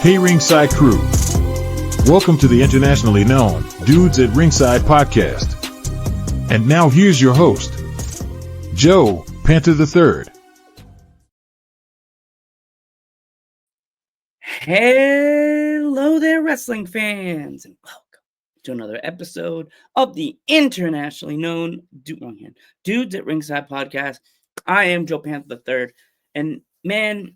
Hey Ringside crew, welcome to the internationally known Dudes at Ringside podcast. And now here's your host, Joe Panther III. Hello there, wrestling fans, and welcome to another episode of the internationally known Dudes at Ringside podcast. I am Joe Panther III, and man,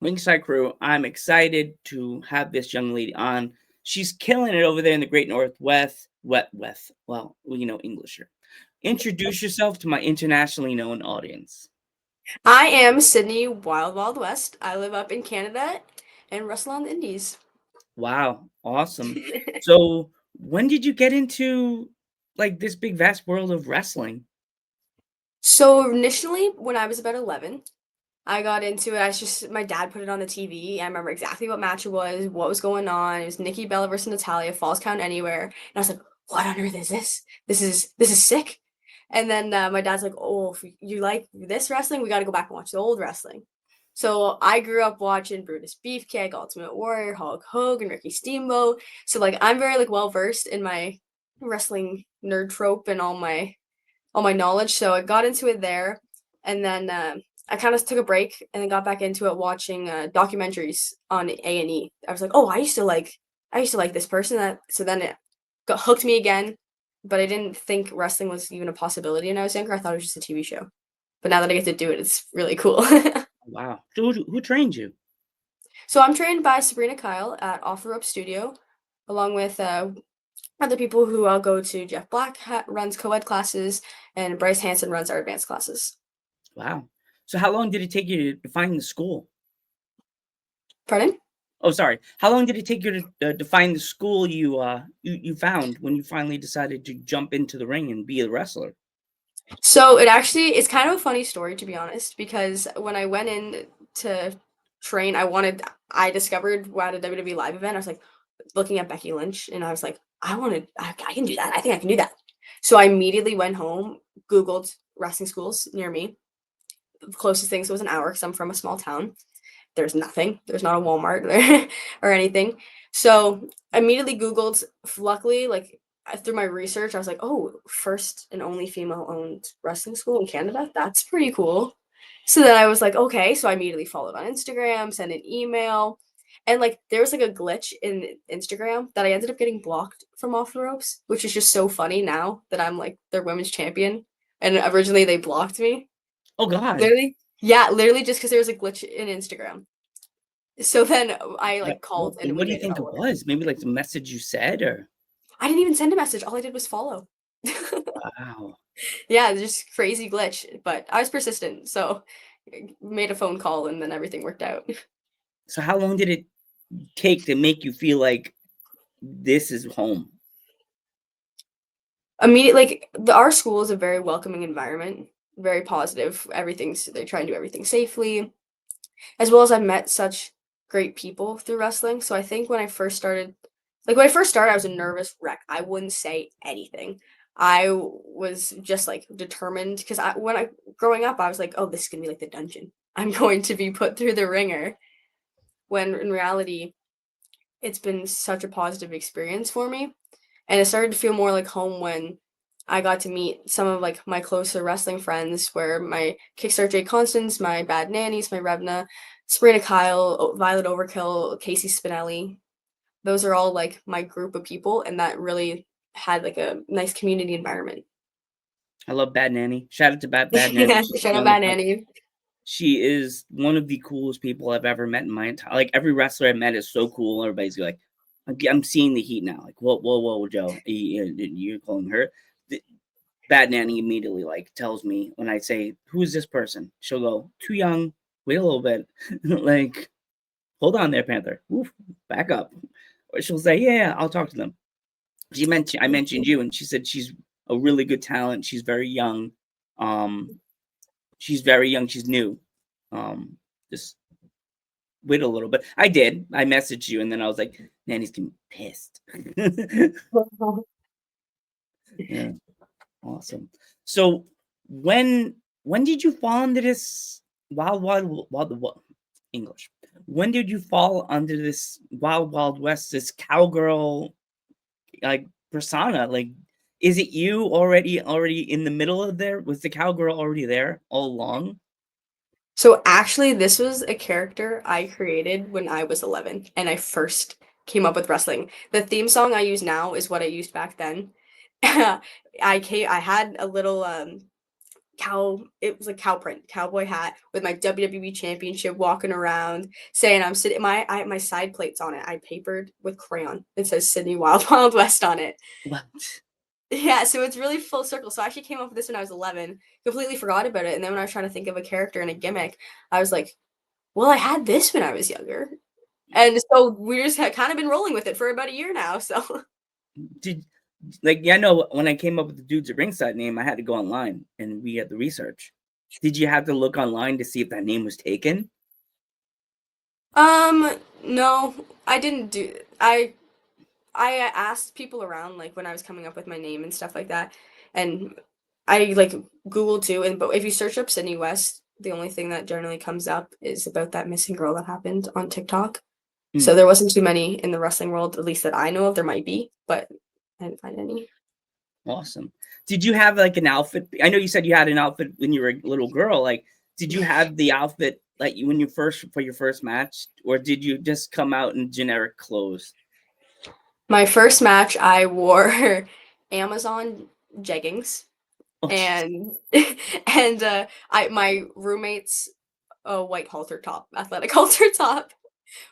Ringside crew, I'm excited to have this young lady on. She's killing it over there in the Great Northwest. Well, you know English here. Introduce yourself to my internationally known audience. I am Sydney Wild West. I live up in Canada and wrestle on the Indies. Wow, awesome. So, when did you get into like this big vast world of wrestling? So initially, when I was about 11, I got into it. My dad put it on the TV. I remember exactly what match it was, what was going on. It was Nikki Bella versus Natalia, Falls Count Anywhere. And I was like, what on earth is this? This is sick. And then my dad's like, oh, if you like this wrestling, we got to go back and watch the old wrestling. So I grew up watching Brutus Beefcake, Ultimate Warrior, Hulk Hogan, Ricky Steamboat. So like I'm very like well versed in my wrestling nerd trope and all my knowledge. So I got into it there, and then I kind of took a break and then got back into it watching documentaries on A&E. I was like, oh, I used to like this person. So then it got hooked me again. But I didn't think wrestling was even a possibility when I was younger. I thought it was just a TV show. But now that I get to do it, it's really cool. Wow. So who trained you? So I'm trained by Sabrina Kyle at Off the Rope Studio, along with other people who I'll go to. Jeff Black runs co-ed classes, and Bryce Hansen runs our advanced classes. Wow. So how long did it take you to find the school? Pardon? Oh, sorry. How long did it take you to find the school you found when you finally decided to jump into the ring and be a wrestler? So it's kind of a funny story, to be honest, because when I went in to train, I discovered at a WWE live event. I was like looking at Becky Lynch, and I was like, I can do that. I think I can do that. So I immediately went home, Googled wrestling schools near me. The closest thing was an hour because I'm from a small town. There's nothing. There's not a Walmart there or anything. So I immediately Googled. Luckily, like through my research, I was like, oh, first and only female-owned wrestling school in Canada. That's pretty cool. So then I was like, okay. So I immediately followed on Instagram, sent an email. And like there was like a glitch in Instagram that I ended up getting blocked from Off the Ropes, which is just so funny now that I'm like their women's champion. And originally they blocked me. Oh God. Literally? Yeah, literally just because there was a glitch in Instagram. So then I like called and what do you think it was? Maybe like the message you said, or I didn't even send a message. All I did was follow. wow. Yeah, just crazy glitch. But I was persistent, so made a phone call and then everything worked out. So how long did it take to make you feel like this is home? Immediately, like our school is a very welcoming environment, very positive. They try and do everything safely, as well as I've met such great people through wrestling. So I think when I first started, I was a nervous wreck. I wouldn't say anything. I was just like determined because growing up, I was like, oh, this is gonna be like the dungeon. I'm going to be put through the ringer. When in reality, it's been such a positive experience for me. And it started to feel more like home when I got to meet some of like my closer wrestling friends, where my Kickstart Jay Constance, my Bad Nannies, my Revna, Sabrina Kyle, Violet Overkill, Casey Spinelli. Those are all like my group of people, and that really had like a nice community environment. I love Bad Nanny. Shout out to Bad Nanny. Yeah, shout out Bad Nanny. She is one of the coolest people I've ever met in my entire. Like every wrestler I've met is so cool. Everybody's like, I'm seeing the heat now. Like, whoa, Joe, you're calling her. Bad Nanny immediately like tells me when I say, "Who is this person?" She'll go, "Too young. Wait a little bit." Like, hold on there, Panther. Oof, back up. Or she'll say, yeah, I'll talk to them. I mentioned you, and she said she's a really good talent. She's very young. She's very young. She's new. Just wait a little bit. I did. I messaged you, and then I was like, Nanny's getting pissed. Yeah, awesome. So when did you fall into this wild English? When did you fall under this wild west, this cowgirl like persona? Like, is it you already in the middle of there? Was the cowgirl already there all along? So actually, this was a character I created when I was 11 and I first came up with wrestling. The theme song I use now is what I used back then. I had a little it was a cow print cowboy hat with my WWE championship walking around saying I'm sitting my side plates on it. I papered with crayon. It says Sydney Wild Wild West on it. What? Yeah, so it's really full circle. So I actually came up with this when I was 11, completely forgot about it. And then when I was trying to think of a character and a gimmick, I was like, well, I had this when I was younger. And so we just had kind of been rolling with it for about a year now. So Did like yeah, I know when I came up with the Dudes at Ringside name, I had to go online and we had the research. Did you have to look online to see if that name was taken? no, I didn't do I asked people around like when I was coming up with my name and stuff like that. And I like Googled too, and but if you search up Sydney West, the only thing that generally comes up is about that missing girl that happened on TikTok. Hmm, So there wasn't too many in the wrestling world, at least that I know of. There might be, but I didn't find any. awesome. Did you have like an outfit? I know you said you had an outfit when you were a little girl. Like, did you have the outfit like when you first for your first match, or did you just come out in generic clothes? My first match, I wore Amazon jeggings Oh, and I my roommate's a white halter top, athletic halter top.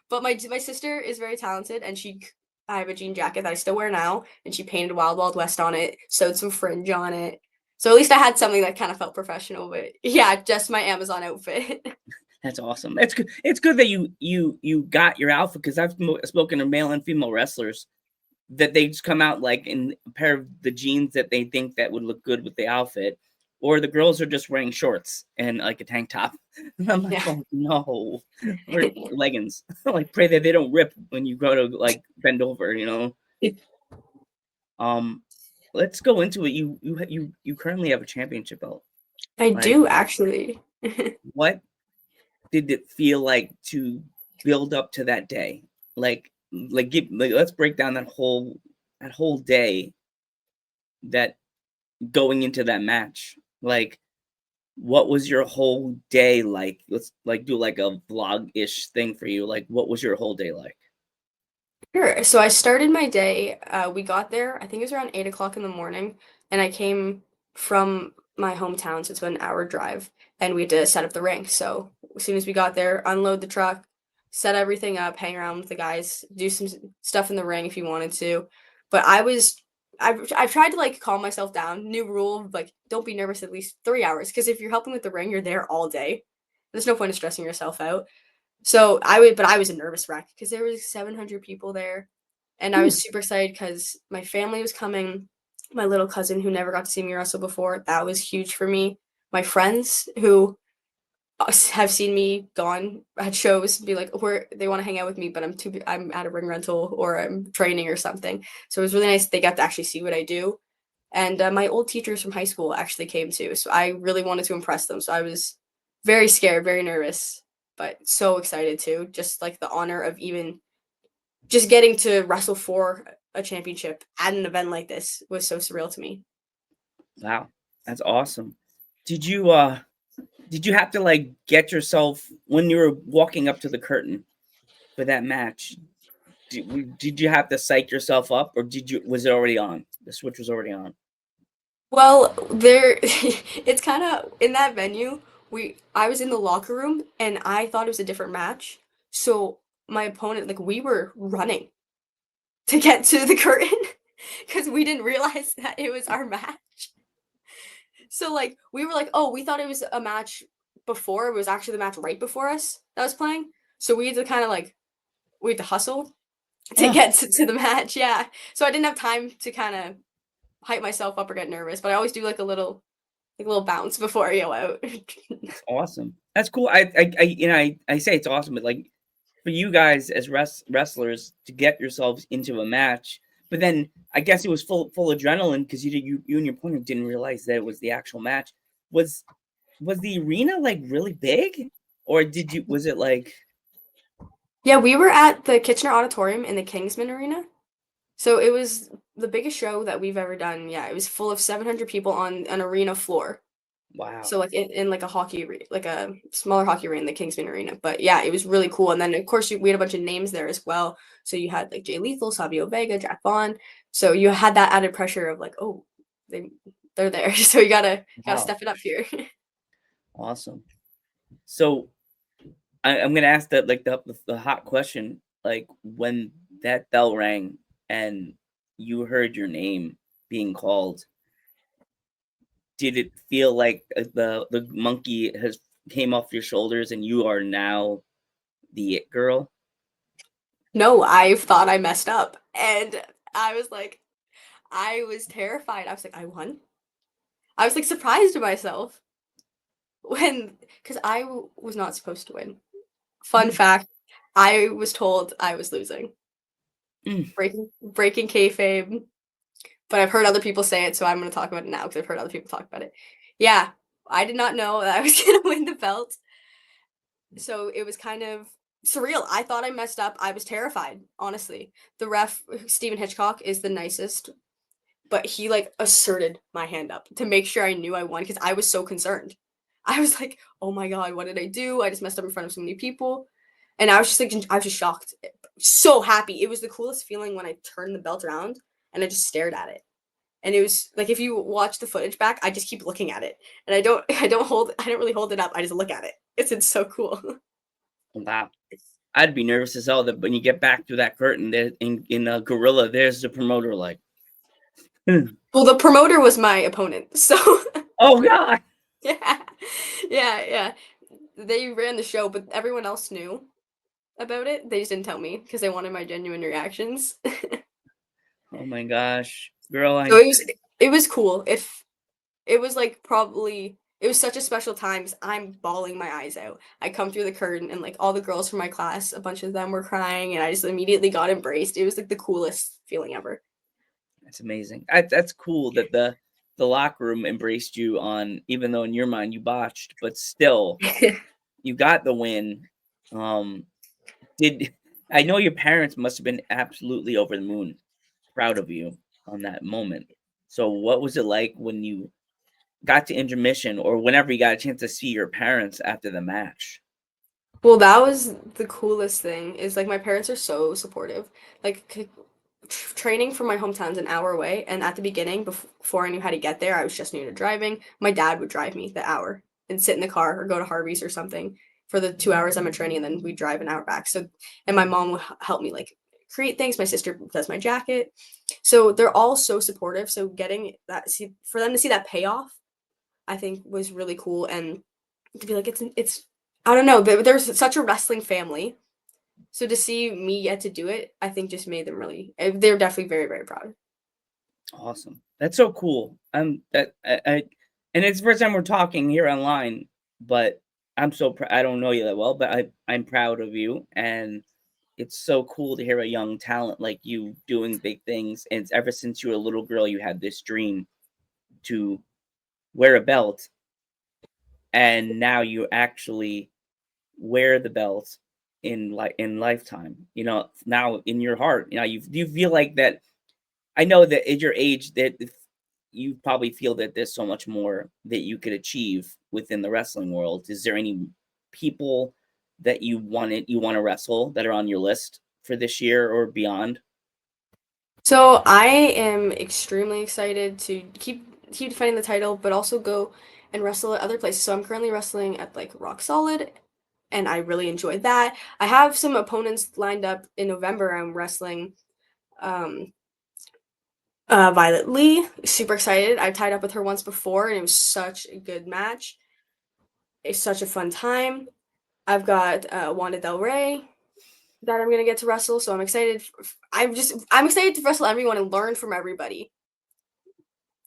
But my sister is very talented, and I have a jean jacket that I still wear now, and she painted Wild Wild West on it, sewed some fringe on it. So at least I had something that kind of felt professional. But yeah, just my Amazon outfit. that's awesome. That's good. It's good that you got your outfit because I've spoken to male and female wrestlers that they just come out like in a pair of the jeans that they think that would look good with the outfit, or the girls are just wearing shorts and like a tank top. And I'm like, Yeah. oh no, or leggings. Like pray that they don't rip when you go to like bend over, you know. Um, let's go into it. You currently have a championship belt. I Like, do actually. what did it feel like to build up to that day? Let's break down that whole day that going into that match. Like, what was your whole day like? Let's like do like a vlog-ish thing for you. Like, what was your whole day like? Sure. So I started my day. We got there, I think it was around 8 o'clock in the morning, and I came from my hometown, so it's about an hour drive, and we had to set up the ring. So as soon as we got there, unload the truck, set everything up, hang around with the guys, do some stuff in the ring if you wanted to. But I've tried to like calm myself down. New rule, of, like don't be nervous at least 3 hours, because if you're helping with the ring, you're there all day. There's no point in stressing yourself out. So I was a nervous wreck because there was 700 people there, and I Ooh, was super excited because my family was coming. My little cousin who never got to see me wrestle before, that was huge for me. My friends who have seen me gone at shows be like, where they want to hang out with me, but I'm at a ring rental or I'm training or something. So it was really nice they got to actually see what I do. And my old teachers from high school actually came too. So I really wanted to impress them. So I was very scared, very nervous, but so excited too. Just like the honor of even just getting to wrestle for a championship at an event like this was so surreal to me. wow, that's awesome. Did you have to like get yourself when you were walking up to the curtain for that match? Did you have to psych yourself up, or was it already on? The switch was already on. Well, there it's kind of in that venue. We I was in the locker room and I thought it was a different match. So my opponent, like we were running to get to the curtain because we didn't realize that it was our match. So like we were like, oh, we thought it was a match before. It was actually the match right before us that was playing. So we had to kind of like we had to hustle to get to the match. Yeah. So I didn't have time to kind of hype myself up or get nervous, but I always do like a little bounce before I go out. That's awesome. That's cool. I say it's awesome, but like for you guys as wrestlers to get yourselves into a match, but then I guess it was full adrenaline because you and your opponent didn't realize that it was the actual match. Was the arena like really big, or was it like? Yeah, we were at the Kitchener Auditorium in the Kingsman Arena. So it was the biggest show that we've ever done. Yeah, it was full of 700 people on an arena floor. Wow. So like in like like a smaller hockey arena, the Kingsman Arena. But yeah, it was really cool. And then of course we had a bunch of names there as well. So you had like Jay Lethal, Savio Vega, Jack Vaughn. So you had that added pressure of like, oh, they're there. So you gotta step it up here. Awesome. So I'm gonna ask that like the hot question. Like when that bell rang and you heard your name being called, did it feel like the monkey has came off your shoulders and you are now the it girl? No, I thought I messed up. And I was like, I was terrified. I was like, I won. I was like surprised at myself because was not supposed to win. Fun fact, I was told I was losing. Breaking kayfabe. But I've heard other people say it, so I'm going to talk about it now because I've heard other people talk about it. Yeah, I did not know that I was going to win the belt. So it was kind of surreal. I thought I messed up. I was terrified, honestly. The ref, Stephen Hitchcock, is the nicest, but he like asserted my hand up to make sure I knew I won because I was so concerned. I was like, oh my God, what did I do? I just messed up in front of so many people. And I was just like, I was just shocked. So happy. It was the coolest feeling when I turned the belt around and I just stared at it. And it was like, if you watch the footage back, I just keep looking at it. And I don't really hold it up. I just look at it. It's so cool. Wow. I'd be nervous as hell that when you get back through that curtain there in a gorilla, there's the promoter like. Well, the promoter was my opponent. So. Oh God. Yeah. They ran the show, but everyone else knew about it. They just didn't tell me because they wanted my genuine reactions. Oh my gosh, girl! So it was cool. If it was like probably it was such a special time. I'm bawling my eyes out. I come through the curtain and like all the girls from my class, a bunch of them were crying, and I just immediately got embraced. It was like the coolest feeling ever. That's amazing. That's cool that the locker room embraced you on, even though in your mind you botched, but still you got the win. I know your parents must have been absolutely over the moon, proud of you on that moment. So what was it like when you got to intermission or whenever you got a chance to see your parents after the match? Well, that was the coolest thing is like my parents are so supportive. Like training from my hometown's an hour away, and at the beginning, before I knew how to get there, I was just new to driving. My dad would drive me the hour and sit in the car or go to Harvey's or something for the 2 hours I'm in training, and then we'd drive an hour back. So, and my mom would help me like create things. My sister does my jacket. So they're all so supportive. So getting that, for them to see that payoff, I think was really cool. And to be like, it's, I don't know, there's such a wrestling family. So to see me get to do it, I think just made them they're definitely very, very proud. Awesome. That's so cool. And it's the first time we're talking here online, but I'm so I don't know you that well, but I'm proud of you, and it's so cool to hear a young talent like you doing big things. And it's ever since you were a little girl, you had this dream to wear a belt, and now you actually wear the belt in lifetime. You know, now in your heart, you know, you feel like that. I know that at your age that you probably feel that there's so much more that you could achieve within the wrestling world. Is there any people that you want to wrestle that are on your list for this year or beyond? So I am extremely excited to keep defending the title, but also go and wrestle at other places. So I'm currently wrestling at like Rock Solid, and I really enjoyed that. I have some opponents lined up in November. I'm wrestling Violet Lee. Super excited. I tied up with her once before, and it was such a good match. It's such a fun time. I've got Wanda Del Rey that I'm gonna get to wrestle. So I'm excited. I'm excited to wrestle everyone and learn from everybody.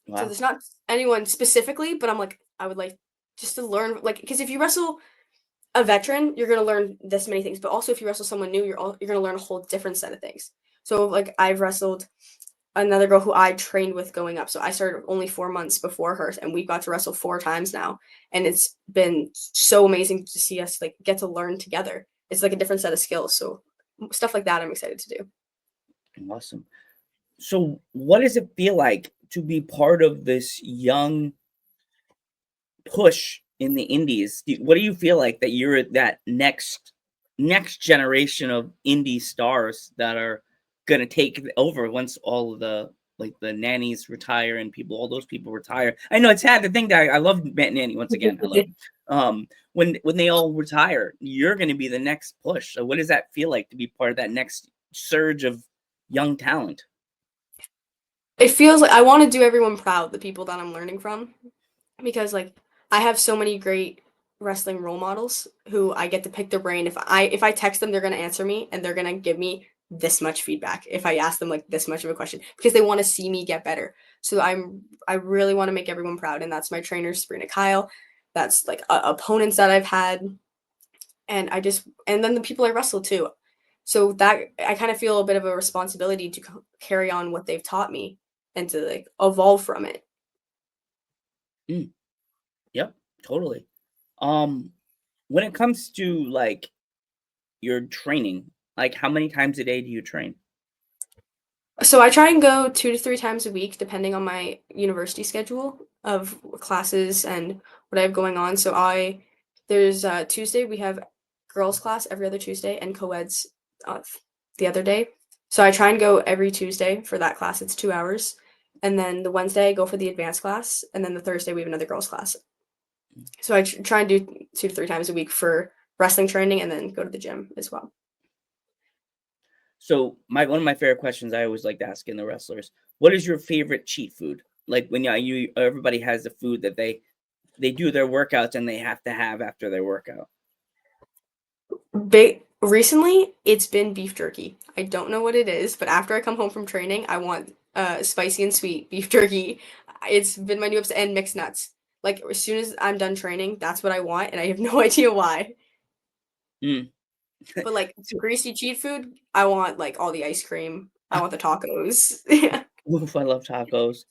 So Wow. there's not anyone specifically, but I'm like, I would like just to learn, like, because if you wrestle a veteran, you're gonna learn this many things. But also, if you wrestle someone new, you're gonna learn a whole different set of things. So like, I've wrestled another girl who I trained with going up. So I started only 4 months before her, and we got to wrestle 4 times now, and it's been so amazing to see us like get to learn together. It's like a different set of skills. So stuff like that, I'm excited to do. Awesome. So, what does it feel like to be part of this young push in the indies? What do you feel like that you're that next generation of indie stars that are gonna take over once all of the like the nannies retire and all those people retire? I know it's sad to think that I love Matt Nanny once again. I love him. When they all retire, you're gonna be the next push. So what does that feel like to be part of that next surge of young talent? It feels like I want to do everyone proud, the people that I'm learning from, because like I have so many great wrestling role models who I get to pick their brain. If I text them, they're gonna answer me and they're gonna give me this much feedback if I ask them like this much of a question because they want to see me get better. So I really want to make everyone proud, and that's my trainers, Sabrina Kyle. That's like opponents that I've had, and then the people I wrestle too. So that I kind of feel a bit of a responsibility to carry on what they've taught me and to like evolve from it. Mm, yep, totally. Um, when it comes to like your training, like how many times a day do you train? So I try and go 2 to 3 times a week, depending on my university schedule of classes and what I have going on. So there's Tuesday we have girls class every other Tuesday and co-eds uh, the other day. So I try and go every Tuesday for that class. It's 2 hours, and then the Wednesday I go for the advanced class, and then the Thursday we have another girls class. So I try and do 2 to 3 times a week for wrestling training, and then go to the gym as well. So one of my favorite questions I always like to ask in the wrestlers, what is your favorite cheat food? Like when you everybody has the food that they do their workouts and they have to have after their workout. Recently, it's been beef jerky. I don't know what it is, but after I come home from training, I want spicy and sweet beef jerky. It's been my new obsession, and mixed nuts. Like as soon as I'm done training, that's what I want, and I have no idea why. Mm. But like So, greasy cheat food, I want like all the ice cream. I want the tacos. Yeah. oof, I love tacos.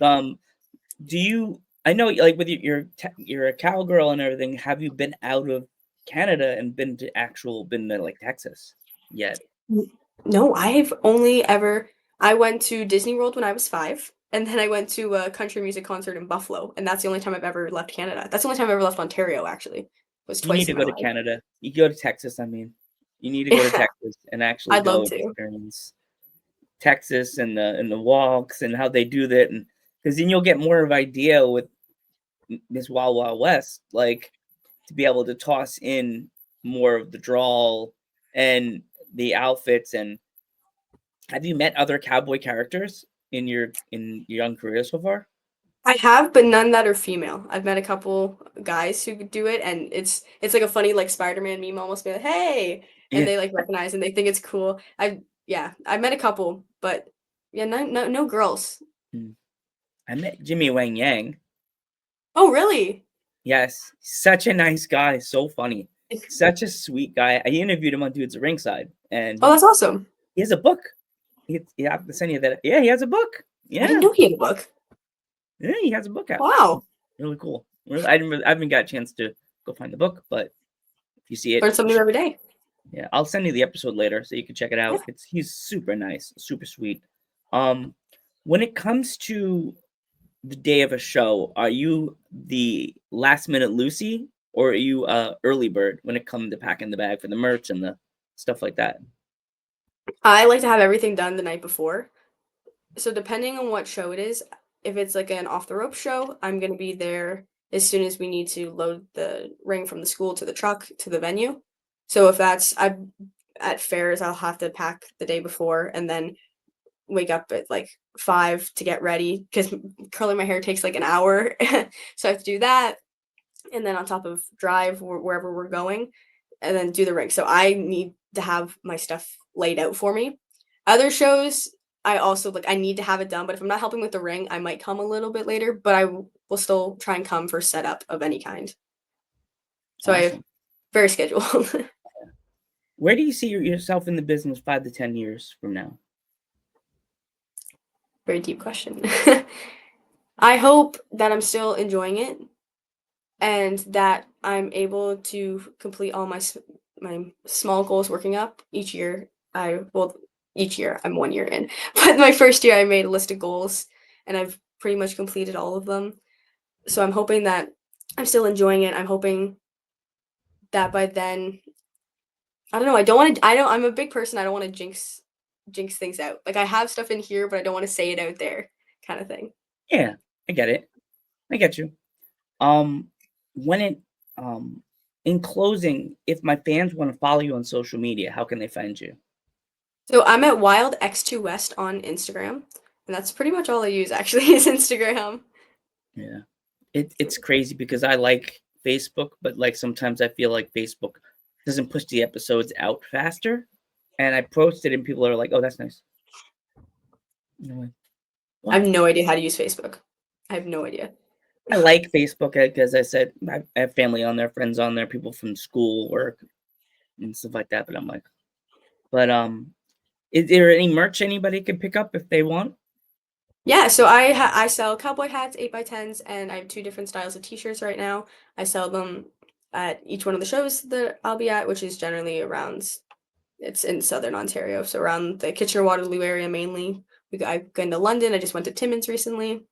Um, do you? I know, like with you're a cowgirl and everything. Have you been out of Canada and been to like Texas yet? No, I've only ever I went to Disney World when I was 5, and then I went to a country music concert in Buffalo, and that's the only time I've ever left Canada. That's the only time I've ever left Ontario, actually. It was You need twice to in my go to life. Canada. You go to Texas. I mean, you need to go to Yeah, Texas and actually I'd love go to. experience Texas and the walks and how they do that, and because then you'll get more of an idea with this Wild Wild West, like to be able to toss in more of the drawl and the outfits. And have you met other cowboy characters in your young career so far? I have, but none that are female. I've met a couple guys who do it, and it's like a funny like Spider-Man meme almost be like, "Hey," and Yeah, they like recognize and they think it's cool. I met a couple, but yeah, no girls. mm. I met Jimmy Wang Yang. Oh, really? Yes, such a nice guy, so funny, such a sweet guy. I interviewed him on Dudes at Ringside, and Oh, that's awesome. he has a book. He have to send you that. Yeah, he has a book. I didn't Yeah, know he had a book. yeah, he has a book out. Wow. Really cool. I haven't got a chance to go find the book, but if you see it, Learn something new every day. yeah, I'll send you the episode later so you can check it Yeah. out. He's super nice, super sweet. Um, when it comes to the day of a show, are you the last minute Lucy or are you early bird when it comes to packing the bag for the merch and the stuff like that? I like to have everything done the night before. So depending on what show it is, if it's like an off the rope show, I'm gonna be there as soon as we need to load the ring from the school to the truck to the venue. So if that's I at fairs, I'll have to pack the day before and then wake up at like 5 to get ready because curling my hair takes like an hour. So I have to do that. And then on top of drive wherever we're going and then do the ring. So I need to have my stuff laid out for me. Other shows, I also I need to have it done, but if I'm not helping with the ring, I might come a little bit later, but I will still try and come for setup of any kind. So Awesome. I very scheduled. Where do you see yourself in the business 5 to 10 years from now? Very deep question. I hope that I'm still enjoying it and that I'm able to complete all my small goals working up each year. Each year I'm 1 year in, but my first year I made a list of goals and I've pretty much completed all of them. So I'm hoping that I'm still enjoying it. I'm hoping that by then, I don't know. I'm a big person. I don't want to jinx things out. Like I have stuff in here, but I don't want to say it out there, kind of thing. Yeah, I get it. I get you. When it in closing, if my fans want to follow you on social media, how can they find you? So I'm at Wild X2 West on Instagram, and that's pretty much all I use actually is Instagram. Yeah, it's crazy because I like Facebook, but like sometimes I feel like Facebook doesn't push the episodes out faster. And I post it, and people are like, "Oh, that's nice." You know, I have no idea how to use Facebook. I have no idea. I like Facebook because I said I have family on there, friends on there, people from school, work, and stuff like that. But I'm like, is there any merch anybody can pick up if they want? Yeah, so I sell cowboy hats, 8x10s, and I have 2 different styles of t-shirts right now. I sell them at each one of the shows that I'll be at, which is generally around, it's in Southern Ontario, so around the Kitchener-Waterloo area mainly. I've been to London. I just went to Timmins recently.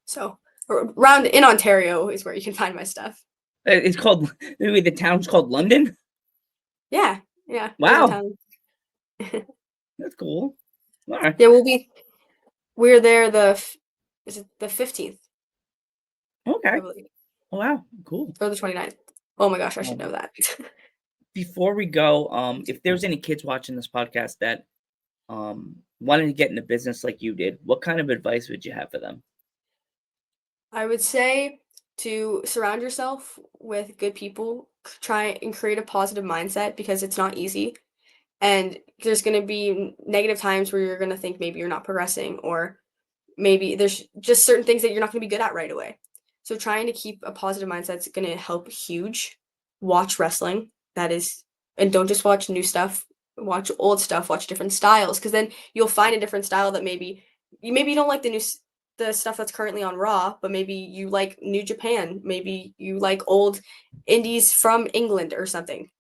So around in Ontario is where you can find my stuff. It's called maybe the town's called London. Yeah, yeah. Wow, that's cool. All right. Yeah, we're there is it the 15th? Okay. I believe. Oh, wow, cool. Or the 29th. Oh my gosh, I should know that. Before we go, if there's any kids watching this podcast that wanted to get into business like you did, what kind of advice would you have for them? I would say to surround yourself with good people, try and create a positive mindset because it's not easy. And there's going to be negative times where you're going to think maybe you're not progressing or maybe there's just certain things that you're not going to be good at right away. So trying to keep a positive mindset is going to help huge. Watch wrestling. And don't just watch new stuff. Watch old stuff. Watch different styles because then you'll find a different style that maybe you don't like the stuff that's currently on Raw, but maybe you like New Japan. Maybe you like old indies from England or something.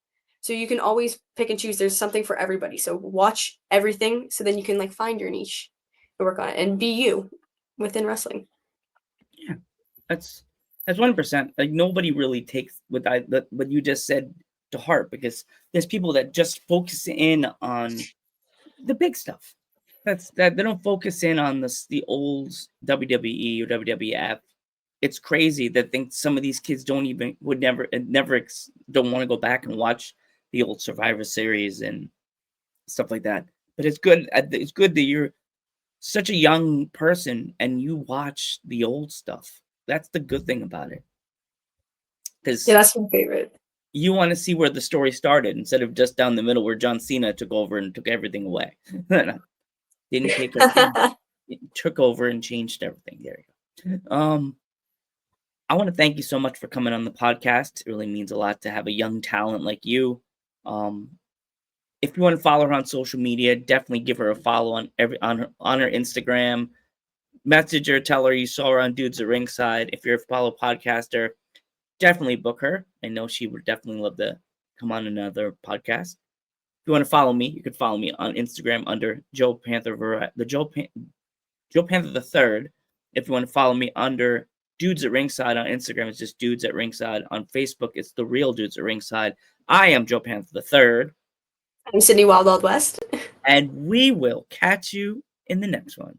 So you can always pick and choose. There's something for everybody. So watch everything so then you can find your niche and work on it and be you within wrestling. Yeah, that's 1%. Like nobody really takes what you just said to heart because there's people that just focus in on the big stuff. That they don't focus in on the old WWE or WWF. It's crazy that think some of these kids don't want to go back and watch the old Survivor Series and stuff like that. But it's good. It's good that you're such a young person and you watch the old stuff. That's the good thing about it. Because yeah, that's my favorite. You want to see where the story started instead of just down the middle where John Cena took over and took everything away. Didn't take it, took over and changed everything. There you go. I want to thank you so much for coming on the podcast. It really means a lot to have a young talent like you. If you want to follow her on social media, definitely give her a follow on her Instagram. Message her, tell her you saw her on Dudes at Ringside. If you're a fellow podcaster, definitely book her. I know she would definitely love to come on another podcast. If you want to follow me, you can follow me on Instagram under Joe Panther, Joe Panther the Third. If you want to follow me under Dudes at Ringside on Instagram, it's just Dudes at Ringside. On Facebook, it's The Real Dudes at Ringside. I am Joe Panther the Third. I'm Sydney Wild West. And we will catch you in the next one.